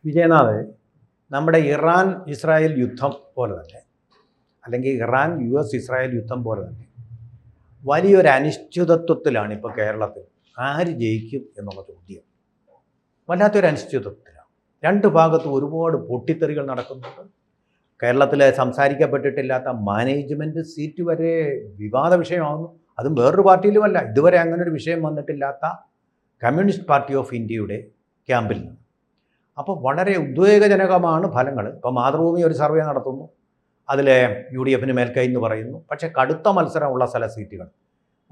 വിജയനാഥ്, നമ്മുടെ Iran Israel യുദ്ധം പോലെ തന്നെ, അല്ലെങ്കിൽ ഇറാൻ US ഇസ്രായേൽ യുദ്ധം പോലെ തന്നെ വലിയൊരു അനിശ്ചിതത്വത്തിലാണ് ഇപ്പോൾ കേരളത്തിൽ. ആര് ജയിക്കും എന്നുള്ള ചോദ്യം വല്ലാത്തൊരു അനിശ്ചിതത്വത്തിലാണ്. രണ്ട് ഭാഗത്തും ഒരുപാട് പൊട്ടിത്തെറികൾ നടക്കുന്നുണ്ട്. കേരളത്തിൽ സംസാരിക്കപ്പെട്ടിട്ടില്ലാത്ത മാനേജ്മെൻറ്റ് സീറ്റ് വരെ വിവാദ വിഷയമാകുന്നു. അതും വേറൊരു പാർട്ടിയിലുമല്ല, ഇതുവരെ അങ്ങനൊരു വിഷയം വന്നിട്ടില്ലാത്ത കമ്മ്യൂണിസ്റ്റ് പാർട്ടി ഓഫ് ഇന്ത്യയുടെ ക്യാമ്പിൽ നിന്ന്. അപ്പോൾ വളരെ ഉദ്വേഗജനകമാണ് ഫലങ്ങൾ. ഇപ്പോൾ മാതൃഭൂമി ഒരു സർവേ നടത്തുന്നു, അതിൽ UDF മേൽക്കൈ എന്ന് പറയുന്നു. പക്ഷേ കടുത്ത മത്സരമുള്ള സ്ഥല സീറ്റുകൾ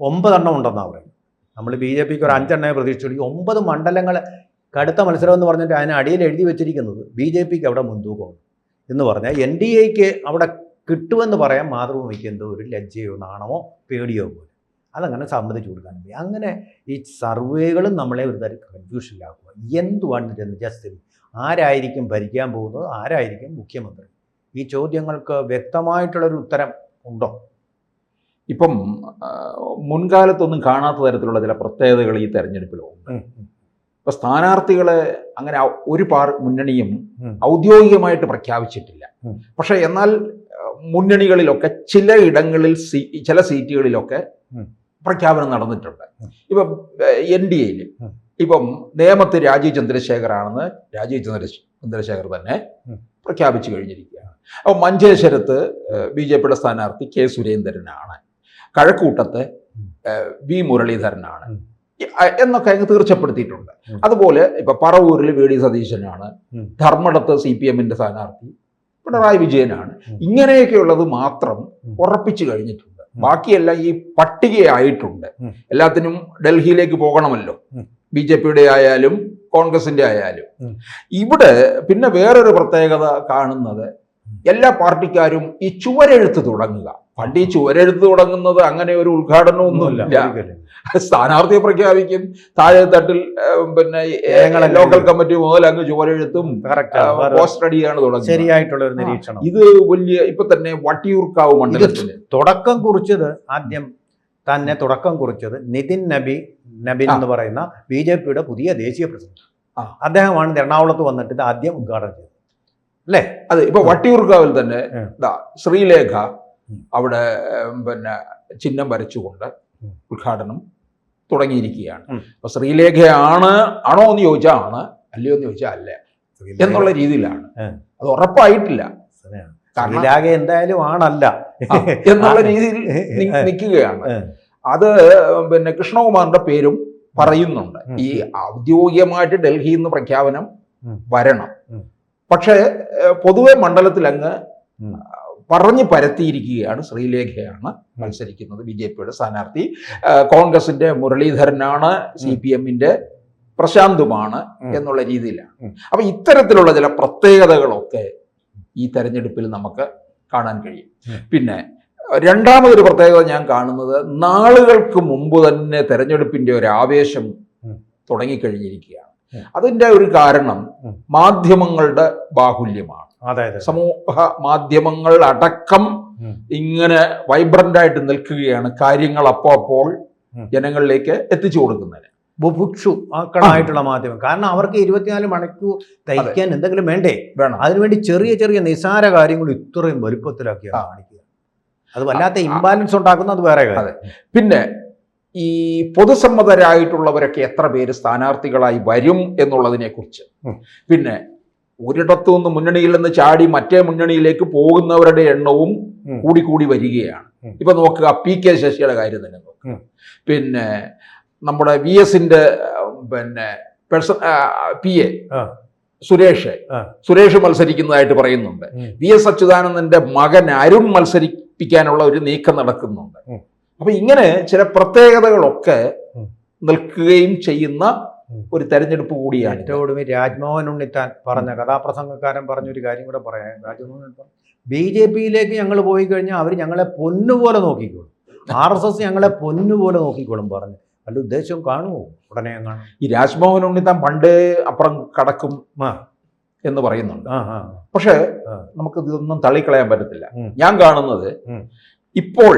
9 എണ്ണം ഉണ്ടെന്നാണ് പറയുന്നത്. നമ്മൾ BJPക്ക് ഒരു 5 എണ്ണയെ പ്രതീക്ഷിച്ചു. 9 മണ്ഡലങ്ങൾ കടുത്ത മത്സരം എന്ന് പറഞ്ഞിട്ട് അതിന് അടിയിൽ എഴുതി വെച്ചിരിക്കുന്നത് BJPക്ക് അവിടെ മുൻതൂക്കമാണ് എന്ന് പറഞ്ഞാൽ NDAക്ക് അവിടെ കിട്ടുമെന്ന് പറയാൻ മാതൃഭൂമിക്ക് എന്തോ ഒരു ലജ്ജയോ നാണമോ പേടിയോ പോലെ അതങ്ങനെ സമ്മതിച്ചു കൊടുക്കാൻ പറ്റും. അങ്ങനെ ഈ സർവേകളും നമ്മളെ ഒരു തരം കൺഫ്യൂഷനിലാക്കുക. എന്തുവാണ് ജനജസ്ഥിതി? ആരായിരിക്കും ഭരിക്കാൻ പോകുന്നത്? ആരായിരിക്കും മുഖ്യമന്ത്രി? ഈ ചോദ്യങ്ങൾക്ക് വ്യക്തമായിട്ടുള്ളൊരു ഉത്തരം ഉണ്ടോ? ഇപ്പം മുൻകാലത്തൊന്നും കാണാത്ത തരത്തിലുള്ള ചില പ്രത്യേകതകൾ ഈ തെരഞ്ഞെടുപ്പിലുണ്ട്. ഇപ്പം സ്ഥാനാർത്ഥികളെ അങ്ങനെ ഒരു മുന്നണിയും ഔദ്യോഗികമായിട്ട് പ്രഖ്യാപിച്ചിട്ടില്ല. പക്ഷെ എന്നാൽ മുന്നണികളിലൊക്കെ ചിലയിടങ്ങളിൽ ചില സീറ്റുകളിലൊക്കെ പ്രഖ്യാപനം നടന്നിട്ടുണ്ട്. ഇപ്പം NDAയിൽ ഇപ്പം നേമത്ത് രാജീവ് ചന്ദ്രശേഖറാണെന്ന് രാജീവ് ചന്ദ്രശേഖർ തന്നെ പ്രഖ്യാപിച്ചു കഴിഞ്ഞിരിക്കുകയാണ്. അപ്പോൾ മഞ്ചേശ്വരത്ത് BJPയുടെ സ്ഥാനാർത്ഥി K സുരേന്ദ്രനാണ്, കഴക്കൂട്ടത്ത് V മുരളീധരനാണ് എന്നൊക്കെ അങ്ങ് തീർച്ചപ്പെടുത്തിയിട്ടുണ്ട്. അതുപോലെ ഇപ്പൊ പറവൂരിൽ VD സതീശനാണ്, ധർമ്മടത്ത് CPMന്റെ സ്ഥാനാർത്ഥി പിണറായി വിജയനാണ്. ഇങ്ങനെയൊക്കെയുള്ളത് മാത്രം ഉറപ്പിച്ചു കഴിഞ്ഞിട്ടുണ്ട്. ബാക്കിയെല്ലാം ഈ പട്ടികയായിട്ടുണ്ട്. എല്ലാത്തിനും ഡൽഹിയിലേക്ക് പോകണമല്ലോ, BJPയുടെ ആയാലും കോൺഗ്രസിന്റെ ആയാലും. ഇവിടെ പിന്നെ വേറൊരു പ്രത്യേകത കാണുന്നത്, എല്ലാ പാർട്ടിക്കാരും ഈ ചുവരെഴുത്ത് തുടങ്ങുക. പണ്ട് ഈ ചുവരെഴുത്ത് തുടങ്ങുന്നത് അങ്ങനെ ഒരു ഉദ്ഘാടനമൊന്നുമില്ല. സ്ഥാനാർത്ഥിയെ പ്രഖ്യാപിക്കും, താഴെ തട്ടിൽ പിന്നെ ലോക്കൽ കമ്മിറ്റി മുതൽ അങ്ങ് ചുവരെഴുത്തും പോസ്റ്റർ അടിയാണ് തുടങ്ങുന്നത്. ശരിയായിട്ടുള്ള ഒരു നിരീക്ഷണം. ഇത് വലിയ ഇപ്പൊ തന്നെ വട്ടിയൂർക്കാവ് മണ്ഡലത്തിന് തുടക്കം കുറിച്ചത് നിതിൻ നബിൻ എന്ന് പറയുന്ന BJPയുടെ പുതിയ ദേശീയ പ്രസിഡന്റ്. അദ്ദേഹമാണ് എറണാകുളത്ത് വന്നിട്ട് ഇത് ആദ്യം ഉദ്ഘാടനം ചെയ്തത്, അല്ലേ? അതെ. ഇപ്പൊ വട്ടിയൂർക്കാവിൽ തന്നെ ശ്രീലേഖ അവിടെ പിന്നെ ചിഹ്നം വരച്ചുകൊണ്ട് ഉദ്ഘാടനം തുടങ്ങിയിരിക്കുകയാണ്. അപ്പൊ ശ്രീലേഖയാണോ എന്ന് ചോദിച്ചാൽ ആണ്, അല്ലയോ എന്ന് ചോദിച്ചാൽ അല്ല എന്നുള്ള രീതിയിലാണ്. അത് ഉറപ്പായിട്ടില്ല. എന്തായാലും ആണല്ല എന്നുള്ള രീതിയിൽ നിൽക്കുകയാണ്. അത് പിന്നെ കൃഷ്ണകുമാറിന്റെ പേരും പറയുന്നുണ്ട്. ഈ ഔദ്യോഗികമായിട്ട് ഡൽഹിയിൽ നിന്ന് പ്രഖ്യാപനം വരണം. പക്ഷേ പൊതുവെ മണ്ഡലത്തിൽ അങ്ങ് പറഞ്ഞു പരത്തിയിരിക്കുകയാണ്. ശ്രീലേഖയാണ് മത്സരിക്കുന്നത്, BJPയുടെ സ്ഥാനാർത്ഥി. കോൺഗ്രസിന്റെ മുരളീധരനാണ്, CPMന്റെ പ്രശാന്തുമാണ് എന്നുള്ള രീതിയിലാണ്. അപ്പൊ ഇത്തരത്തിലുള്ള ചില പ്രത്യേകതകളൊക്കെ ഈ തെരഞ്ഞെടുപ്പിൽ നമുക്ക് കാണാൻ കഴിയും. പിന്നെ രണ്ടാമതൊരു പ്രത്യേകത ഞാൻ കാണുന്നത്, നാളുകൾക്ക് മുമ്പ് തന്നെ തെരഞ്ഞെടുപ്പിന്റെ ഒരു ആവേശം തുടങ്ങിക്കഴിഞ്ഞിരിക്കുകയാണ്. അതിൻ്റെ ഒരു കാരണം മാധ്യമങ്ങളുടെ ബാഹുല്യമാണ്. അതായത് സമൂഹ മാധ്യമങ്ങൾ അടക്കം ഇങ്ങനെ വൈബ്രന്റ് ആയിട്ട് നിൽക്കുകയാണ്, കാര്യങ്ങൾ അപ്പോൾ ജനങ്ങളിലേക്ക് എത്തിച്ചു കൊടുക്കുന്നതിന്. ബുഭുക്ഷു ആക്കണമായിട്ടുള്ള മാധ്യമം. കാരണം അവർക്ക് 24 മണിക്കൂർ തയ്ക്കാൻ എന്തെങ്കിലും വേണം. അതിനുവേണ്ടി ചെറിയ ചെറിയ നിസാര കാര്യങ്ങൾ ഇത്രയും വലുപ്പത്തിലാക്കിയാണ് കാണിക്കുക. അത് വല്ലാത്ത ഇംബാലൻസ് ഉണ്ടാക്കുന്ന, അത് വേറെ കാര്യം. പിന്നെ ഈ പൊതുസമ്മതരായിട്ടുള്ളവരൊക്കെ എത്ര പേര് സ്ഥാനാർത്ഥികളായി വരും എന്നുള്ളതിനെ കുറിച്ച്, പിന്നെ ഒരിടത്തു നിന്ന് മുന്നണിയിൽ നിന്ന് ചാടി മറ്റേ മുന്നണിയിലേക്ക് പോകുന്നവരുടെ എണ്ണവും കൂടി വരികയാണ്. ഇപ്പൊ നോക്കുക, PK ശശിയുടെ കാര്യം തന്നെ നോക്കുക. പിന്നെ നമ്മുടെ VSന്റെ പിന്നെ PA സുരേഷ് മത്സരിക്കുന്നതായിട്ട് പറയുന്നുണ്ട്. VS അച്യുതാനന്ദന്റെ മകൻ അരുൺ മത്സരിപ്പിക്കാനുള്ള ഒരു നീക്കം നടക്കുന്നുണ്ട്. അപ്പൊ ഇങ്ങനെ ചില പ്രത്യേകതകളൊക്കെ നിൽക്കുകയും ചെയ്യുന്ന ഒരു തെരഞ്ഞെടുപ്പ് കൂടിയാണ്. ഏറ്റവും ഒടുവിൽ രാജ്മോഹൻ ഉണ്ണിത്താൻ പറഞ്ഞ കഥാപ്രസംഗക്കാരൻ പറഞ്ഞൊരു കാര്യം കൂടെ പറയാം. രാജ്മോഹൻ ഉണ്ണിത്താൻ, BJPയിലേക്ക് ഞങ്ങൾ പോയി കഴിഞ്ഞാൽ അവർ ഞങ്ങളെ പൊന്നുപോലെ നോക്കിക്കോളും, RSS ഞങ്ങളെ പൊന്നുപോലെ നോക്കിക്കോളും പറഞ്ഞു. വല്ല ഉദ്ദേശവും കാണുമോ? ഉടനെ കാണും. ഈ രാജ്മോഹൻ ഉണ്ണിത്താൻ പണ്ടേ അപ്പുറം കടക്കും എന്ന് പറയുന്നുണ്ട്. പക്ഷെ നമുക്ക് ഇതൊന്നും തള്ളിക്കളയാൻ പറ്റത്തില്ല. ഞാൻ കാണുന്നത്, ഇപ്പോൾ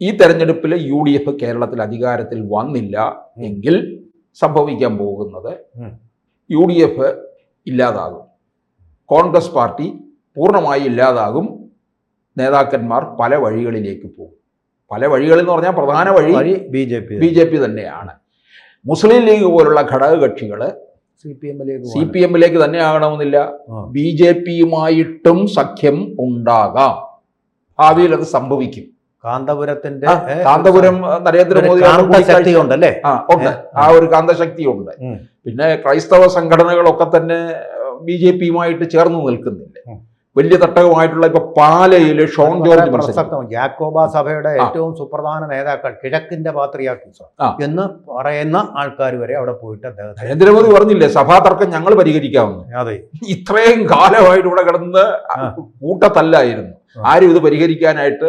ഈ തെരഞ്ഞെടുപ്പിൽ UDF കേരളത്തിൽ അധികാരത്തിൽ വന്നില്ല എങ്കിൽ സംഭവിക്കാൻ പോകുന്നത്, UDF ഇല്ലാതാകും. കോൺഗ്രസ് പാർട്ടി പൂർണ്ണമായി ഇല്ലാതാകും. നേതാക്കന്മാർ പല വഴികളിലേക്ക് പോകും. പല വഴികളെന്ന് പറഞ്ഞാൽ പ്രധാന വഴി ബി ജെ പി തന്നെയാണ്. മുസ്ലിം ലീഗ് പോലുള്ള ഘടകകക്ഷികൾ സി പി എമ്മിലേക്ക് തന്നെ ആകണമെന്നില്ല, ബി ജെ പിയുമായിട്ടും സഖ്യം ഉണ്ടാകാം. ഭാവിയിൽ അത് സംഭവിക്കും. കാന്തപുരം നരേന്ദ്രമോദി ഉണ്ടല്ലേ? ഉണ്ട്, ആ ഒരു കാന്തശക്തി ഉണ്ട്. പിന്നെ ക്രൈസ്തവ സംഘടനകളൊക്കെ തന്നെ ബി ജെ പിയുമായിട്ട് ചേർന്ന് നിൽക്കുന്നില്ലേ. വലിയ തട്ടകമായിട്ടുള്ള ഇപ്പൊ പാലയില് ഷോൺ ജോർജ് യാക്കോബ സഭയുടെ ഏറ്റവും സുപ്രധാന നേതാക്കൾ കിഴക്കിന്റെ പാത്രിയാർക്കീസ് എന്ന് പറയുന്ന ആൾക്കാർ വരെ അവിടെ പോയിട്ട് നരേന്ദ്രമോദി പറഞ്ഞില്ലേ, സഭാ തർക്കം ഞങ്ങൾ പരിഹരിക്കാവുന്നു. അതെ, ഇത്രയും കാലമായിട്ട് ഇവിടെ കിടന്ന് കൂട്ടത്തല്ലായിരുന്നു. ആരും ഇത് പരിഹരിക്കാനായിട്ട്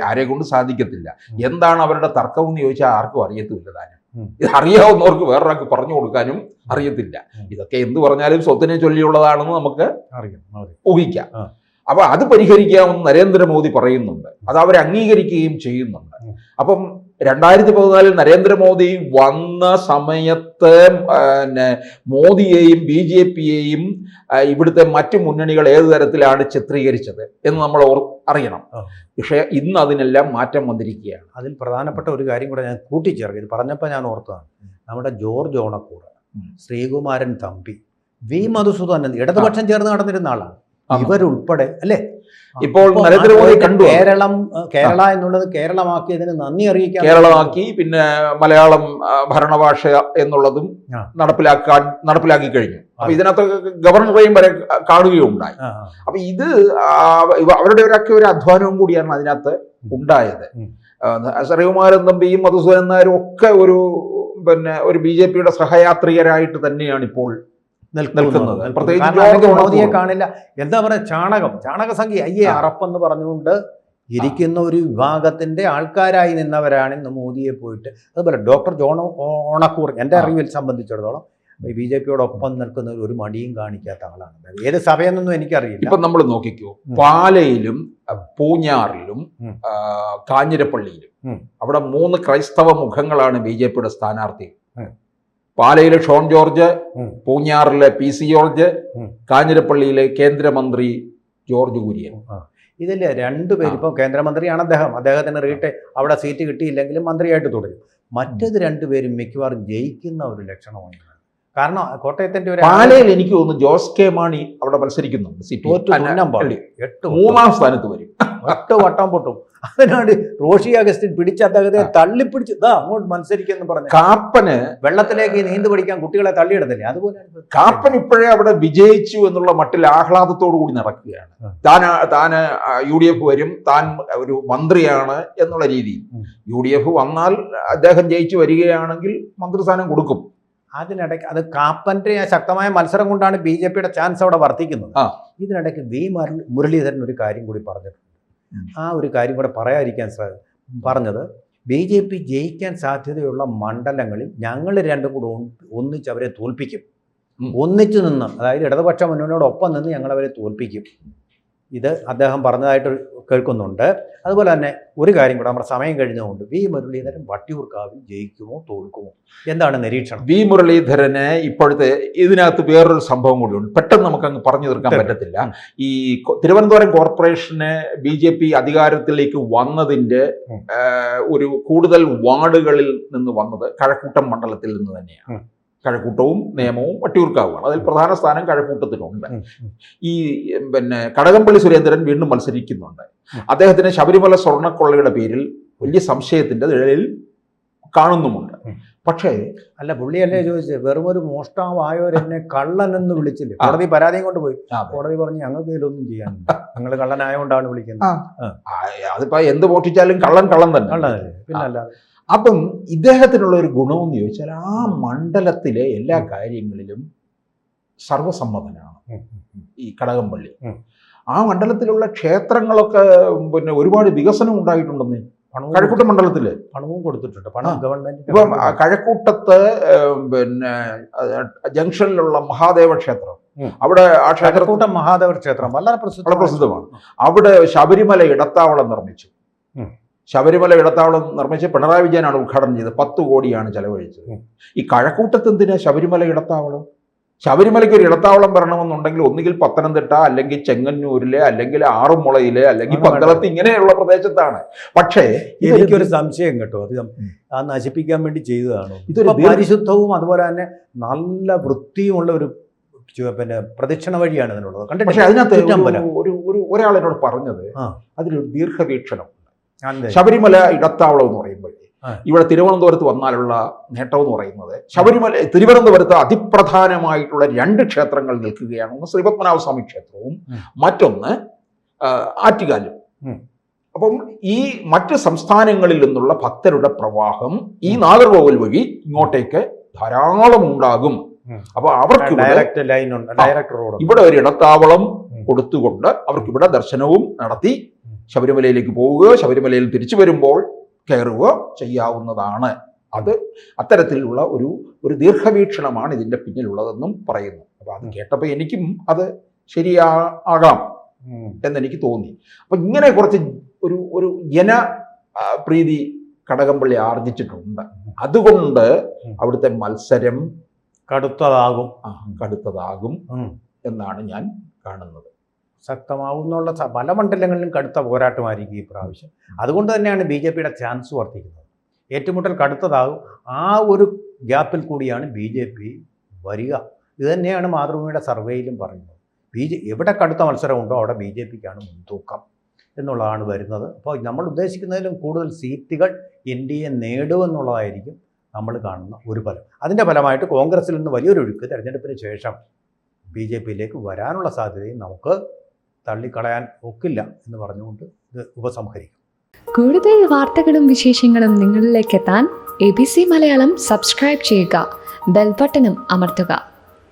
ആരെ കൊണ്ട് സാധിക്കത്തില്ല. എന്താണ് അവരുടെ തർക്കം എന്ന് ചോദിച്ചാൽ ആർക്കും അറിയത്തില്ല. താനും ഇത് അറിയാവുന്നവർക്ക് വേറൊരാൾക്ക് പറഞ്ഞു കൊടുക്കാനും അറിയത്തില്ല. ഇതൊക്കെ എന്ത് പറഞ്ഞാലും സ്വത്തിനെ ചൊല്ലിയുള്ളതാണെന്ന് നമുക്ക് ഊഹിക്കാം. അപ്പൊ അത് പരിഹരിക്കാമെന്ന് നരേന്ദ്രമോദി പറയുന്നുണ്ട്. അത് അവർ അംഗീകരിക്കുകയും ചെയ്യുന്നുണ്ട്. അപ്പം 2014 നരേന്ദ്രമോദി വന്ന സമയത്ത് മോദിയെയും ബി ജെ പിയെയും ഇവിടുത്തെ മറ്റു മുന്നണികൾ ഏതു തരത്തിലാണ് ചിത്രീകരിച്ചത് എന്ന് നമ്മൾ അറിയണം. പക്ഷേ ഇന്ന് അതിനെല്ലാം മാറ്റം വന്നിരിക്കുകയാണ്. അതിൽ പ്രധാനപ്പെട്ട ഒരു കാര്യം കൂടെ ഞാൻ കൂട്ടിച്ചേർക്കും. ഇത് പറഞ്ഞപ്പോൾ ഞാൻ ഓർത്തതാണ്, നമ്മുടെ ജോർജ് ഓണക്കൂർ, ശ്രീകുമാരൻ തമ്പി, വി മധുസൂദനൻ ഇടതുപക്ഷം ചേർന്ന് നടന്നിരുന്ന ആളാണ്. ഇവരുൾപ്പെടെ അല്ലേ ഇപ്പോൾ നരേന്ദ്രമോദി കണ്ടു കേരള എന്നുള്ളത് കേരളമാക്കിയതിന് നന്ദി അറിയിക്കാൻ, കേരളമാക്കി പിന്നെ മലയാളം ഭരണഭാഷ എന്നുള്ളതും നടപ്പിലാക്കി കഴിഞ്ഞു. അപ്പൊ ഇതിനകത്ത് ഗവർണറെയും വരെ കാണുകയുണ്ടായി. അപ്പൊ ഇത് അവരുടെ ഒരു അധ്വാനവും കൂടിയാണ് അതിനകത്ത് ഉണ്ടായത്. ശ്രീകുമാരൻ തമ്പിയും മധുസൂദനൻ നായരും ഒക്കെ ഒരു ബി ജെ പിയുടെ സഹയാത്രികരായിട്ട് തന്നെയാണ് ഇപ്പോൾ നിൽക്കുന്നത്. പ്രത്യേകിച്ച് മോദിയെ കാണില്ല. എന്താ പറയുക, ചാണകസംഖ്യ അയ്യേ അറപ്പെന്ന് പറഞ്ഞുകൊണ്ട് ഇരിക്കുന്ന ഒരു വിഭാഗത്തിന്റെ ആൾക്കാരായി നിന്നവരാണ് ഇന്ന് മോദിയെ പോയിട്ട്. അതുപോലെ ഡോക്ടർ ജോൺ ഓണക്കൂർ എൻ്റെ അറിവിൽ സംബന്ധിച്ചിടത്തോളം ബി ജെ പിയോടൊപ്പം നിൽക്കുന്ന ഒരു മടിയും കാണിക്കാത്ത ആളാണ്. ഏത് സഭയെന്നൊന്നും എനിക്കറിയില്ല. ഇപ്പൊ നമ്മൾ നോക്കിക്കോ, പാലയിലും പൂഞ്ഞാറിലും കാഞ്ഞിരപ്പള്ളിയിലും അവിടെ 3 ക്രൈസ്തവ മുഖങ്ങളാണ് ബി ജെ പിയുടെ സ്ഥാനാർത്ഥി. പാലയിലെ ഷോൺ ജോർജ്, പൂഞ്ഞാറിലെ പി സി ജോർജ്, കാഞ്ഞിരപ്പള്ളിയിലെ കേന്ദ്രമന്ത്രി ജോർജ് കുര്യൻ. ഇതിൽ രണ്ടുപേരും ഇപ്പോൾ കേന്ദ്രമന്ത്രിയാണ് അദ്ദേഹത്തിന് അവിടെ സീറ്റ് കിട്ടിയില്ലെങ്കിലും മന്ത്രിയായിട്ട് തുടരും. മറ്റേത് രണ്ടുപേരും മിക്കവാറും ജയിക്കുന്ന ഒരു ലക്ഷണമാണ്. കാരണം കോട്ടയത്തിന്റെ ഒരു പാലയിൽ എനിക്ക് തോന്നുന്നു ജോസ് കെ മാണി അവിടെ മത്സരിക്കുന്നുണ്ട്. 3ാം സ്ഥാനത്ത് വരും. 8 വട്ടം പൊട്ടും. അതിനാണ് റോഷി അഗസ്റ്റിൻ പിടിച്ച് അദ്ദേഹത്തെ തള്ളിപ്പിടിച്ച് അങ്ങോട്ട് മത്സരിക്കുന്നു പറഞ്ഞു. കാപ്പന് വെള്ളത്തിലേക്ക് നീന്തു പഠിക്കാൻ കുട്ടികളെ തള്ളിയിടുന്നില്ലേ, അതുപോലെയാണ് കാപ്പൻ ഇപ്പോഴേ അവിടെ വിജയിച്ചു എന്നുള്ള മട്ടിൽ ആഹ്ലാദത്തോടു കൂടി നടക്കുകയാണ്. താന് UDF വരും, താൻ ഒരു മന്ത്രിയാണ് എന്നുള്ള രീതിയിൽ. UDF വന്നാൽ അദ്ദേഹം ജയിച്ചു വരികയാണെങ്കിൽ മന്ത്രിസ്ഥാനം കൊടുക്കും. അതിനിടയ്ക്ക് അത് കാപ്പന്റെ ശക്തമായ മത്സരം കൊണ്ടാണ് ബി ജെ പിയുടെ ചാൻസ് അവിടെ വർദ്ധിക്കുന്നത്. ഇതിനിടയ്ക്ക് വി മുരളീധരൻ ഒരു കാര്യം കൂടി പറഞ്ഞിട്ടുണ്ട്. ആ ഒരു കാര്യം കൂടെ പറയാതിരിക്കാൻ പറഞ്ഞത്, ബി ജെ പി ജയിക്കാൻ സാധ്യതയുള്ള മണ്ഡലങ്ങളിൽ ഞങ്ങൾ രണ്ടും കൂടെ ഒന്നിച്ച് അവരെ തോൽപ്പിക്കും. ഒന്നിച്ചു നിന്ന്, അതായത് ഇടതുപക്ഷ മുന്നണിയോടൊപ്പം നിന്ന് ഞങ്ങളവരെ തോൽപ്പിക്കും. ഇത് അദ്ദേഹം പറഞ്ഞതായിട്ട് കേൾക്കുന്നുണ്ട്. അതുപോലെ തന്നെ ഒരു കാര്യം കൂടെ, നമ്മുടെ സമയം കഴിഞ്ഞതുകൊണ്ട്, വി മുരളീധരൻ വട്ടിയൂർക്കാവിൽ ജയിക്കുമോ തോൽക്കുമോ, എന്താണ് നിരീക്ഷണം? വി മുരളീധരന് ഇപ്പോഴത്തെ ഇതിനകത്ത് വേറൊരു സംഭവം കൂടിയുണ്ട്. പെട്ടെന്ന് നമുക്കങ്ങ് പറഞ്ഞു തീർക്കാൻ പറ്റത്തില്ല. ഈ തിരുവനന്തപുരം കോർപ്പറേഷന് BJP അധികാരത്തിലേക്ക് വന്നതിൻ്റെ ഒരു കൂടുതൽ വാർഡുകളിൽ നിന്ന് വന്നത് കഴക്കൂട്ടം മണ്ഡലത്തിൽ നിന്ന് തന്നെയാണ്. കഴക്കൂട്ടവും നേമവും വട്ടിയൂർക്കാവുമാണ്. അതിൽ പ്രധാന സ്ഥാനം കഴക്കൂട്ടത്തിനുണ്ട്. ഈ കടകംപള്ളി സുരേന്ദ്രൻ വീണ്ടും മത്സരിക്കുന്നുണ്ട്. അദ്ദേഹത്തിന് ശബരിമല സ്വർണ്ണക്കൊള്ളയുടെ പേരിൽ വലിയ സംശയത്തിന്റെ നിഴലിൽ കാണുന്നുമുണ്ട്. പക്ഷേ പുള്ളിയല്ലേ ചോദിച്ചത്, വെറും ഒരു മോഷ്ടാവായവരെന്നെ കള്ളൻ എന്ന് വിളിച്ചില്ലേ? കോടതി പരാതിയും കൊണ്ട് പോയി. കോടതി പറഞ്ഞു ഞങ്ങൾക്ക് ഇതിലൊന്നും ചെയ്യാനില്ല, ഞങ്ങൾ കള്ളനായോണ്ടാണ് വിളിക്കുന്നത്. അതിപ്പോ എന്ത് മോഷ്ടിച്ചാലും കള്ളൻ തന്നെ. പിന്നല്ല. അപ്പം ഇദ്ദേഹത്തിനുള്ള ഒരു ഗുണമെന്ന് ചോദിച്ചാൽ ആ മണ്ഡലത്തിലെ എല്ലാ കാര്യങ്ങളിലും സർവസമ്മതനാണ് ഈ കടകംപള്ളി. ആ മണ്ഡലത്തിലുള്ള ക്ഷേത്രങ്ങളൊക്കെ ഒരുപാട് വികസനം ഉണ്ടായിട്ടുണ്ടെന്ന് കഴക്കൂട്ടം മണ്ഡലത്തില് പണവും കൊടുത്തിട്ടുണ്ട്. പണം ഗവൺമെന്റ്. ഇപ്പം കഴക്കൂട്ടത്ത് ജംഗ്ഷനിലുള്ള മഹാദേവ ക്ഷേത്രം, അവിടെ ആ കഴക്കൂട്ടം മഹാദേവ ക്ഷേത്രം വളരെ പ്രസിദ്ധമാണ്. അവിടെ ശബരിമല ഇടത്താവളം നിർമ്മിച്ചു. ശബരിമല ഇടത്താവളം നിർമ്മിച്ച് പിണറായി വിജയനാണ് ഉദ്ഘാടനം ചെയ്തത്. 10 കോടിയാണ് ചെലവഴിച്ചത്. ഈ കഴക്കൂട്ടത്ത് എന്തിനാ ശബരിമല ഇടത്താവളം? ശബരിമലയ്ക്ക് ഒരു ഇടത്താവളം വരണമെന്നുണ്ടെങ്കിൽ ഒന്നുകിൽ പത്തനംതിട്ട, അല്ലെങ്കിൽ ചെങ്ങന്നൂരിലെ, അല്ലെങ്കിൽ ആറന്മുളയിലെ, അല്ലെങ്കിൽ പന്തളത്ത്, ഇങ്ങനെയുള്ള പ്രദേശത്താണ്. പക്ഷേ എനിക്കൊരു സംശയം കേട്ടോ, അത് ആ നശിപ്പിക്കാൻ വേണ്ടി ചെയ്തതാണോ? ഇതൊരു പരിശുദ്ധവും അതുപോലെ തന്നെ നല്ല വൃത്തിയുമുള്ള ഒരു പിന്നെ പ്രദക്ഷിണ വഴിയാണ് അതിനുള്ളത്. കണ്ടിട്ട് പക്ഷേ അതിനകത്ത് ഒരാൾ എന്നോട് പറഞ്ഞത് അതിലൊരു ദീർഘവീക്ഷണം. ശബരിമല ഇടത്താവളം എന്ന് പറയുമ്പോൾ ഇവിടെ തിരുവനന്തപുരത്ത് വന്നാലുള്ള നേട്ടം എന്ന് പറയുന്നത്, തിരുവനന്തപുരത്ത് അതിപ്രധാനമായിട്ടുള്ള 2 ക്ഷേത്രങ്ങൾ നിൽക്കുകയാണ്. ഒന്ന് ശ്രീപത്മനാഭസ്വാമി ക്ഷേത്രവും മറ്റൊന്ന് ആറ്റുകാലും. അപ്പം ഈ മറ്റ് സംസ്ഥാനങ്ങളിൽ നിന്നുള്ള ഭക്തരുടെ പ്രവാഹം ഈ നാഗർകോവിൽ വഴി ഇങ്ങോട്ടേക്ക് ധാരാളം ഉണ്ടാകും. അപ്പൊ അവർക്ക് ഇവിടെ ഒരു ഇടത്താവളം കൊടുത്തുകൊണ്ട് അവർക്ക് ഇവിടെ ദർശനവും നടത്തി ശബരിമലയിലേക്ക് പോവുക, ശബരിമലയിൽ തിരിച്ചു വരുമ്പോൾ കയറുക ചെയ്യാവുന്നതാണ്. അത് അത്തരത്തിലുള്ള ഒരു ദീർഘവീക്ഷണമാണ് ഇതിൻ്റെ പിന്നിലുള്ളതെന്നും പറയുന്നു. അപ്പോൾ അത് കേട്ടപ്പോൾ എനിക്കും അത് ശരിയാകാം എന്നെനിക്ക് തോന്നി. അപ്പം ഇങ്ങനെ കുറച്ച് ഒരു ജനപ്രീതി കടകംപള്ളി ആർജിച്ചിട്ടുണ്ട്. അതുകൊണ്ട് അവിടുത്തെ മത്സരം കടുത്തതാകും എന്നാണ് ഞാൻ കാണുന്നത്. ശക്തമാവും എന്നുള്ള പല മണ്ഡലങ്ങളിലും കടുത്ത പോരാട്ടമായിരിക്കും ഈ പ്രാവശ്യം. അതുകൊണ്ട് തന്നെയാണ് BJPയുടെ ചാൻസ് വർദ്ധിക്കുന്നത്. ഏറ്റുമുട്ടൽ കടുത്തതാകും. ആ ഒരു ഗ്യാപ്പിൽ കൂടിയാണ് BJP വരിക. ഇത് തന്നെയാണ് മാതൃഭൂമിയുടെ സർവേയിലും പറയുന്നത്. എവിടെ കടുത്ത മത്സരമുണ്ടോ അവിടെ BJPക്കാണ് മുൻതൂക്കം എന്നുള്ളതാണ് വരുന്നത്. അപ്പോൾ നമ്മൾ ഉദ്ദേശിക്കുന്നതിലും കൂടുതൽ സീറ്റുകൾ NDA നേടുമെന്നുള്ളതായിരിക്കും നമ്മൾ കാണുന്ന ഒരു ഫലം. അതിൻ്റെ ഫലമായിട്ട് കോൺഗ്രസിൽ നിന്ന് വലിയൊരു ഒഴുക്ക് തെരഞ്ഞെടുപ്പിന് ശേഷം BJPയിലേക്ക് വരാനുള്ള സാധ്യതയും നമുക്ക് തള്ളിക്കളയാൻ ഒക്കില്ല എന്ന് പറഞ്ഞുകൊണ്ട് ഇത് ഉപസംഹരിക്കും. കൂടുതൽ വാർത്തകളും വിശേഷങ്ങളും നിങ്ങളിലേക്ക് എത്താൻ ABC മലയാളം സബ്സ്ക്രൈബ് ചെയ്യുക, ബെൽ ബട്ടണും അമർത്തുക.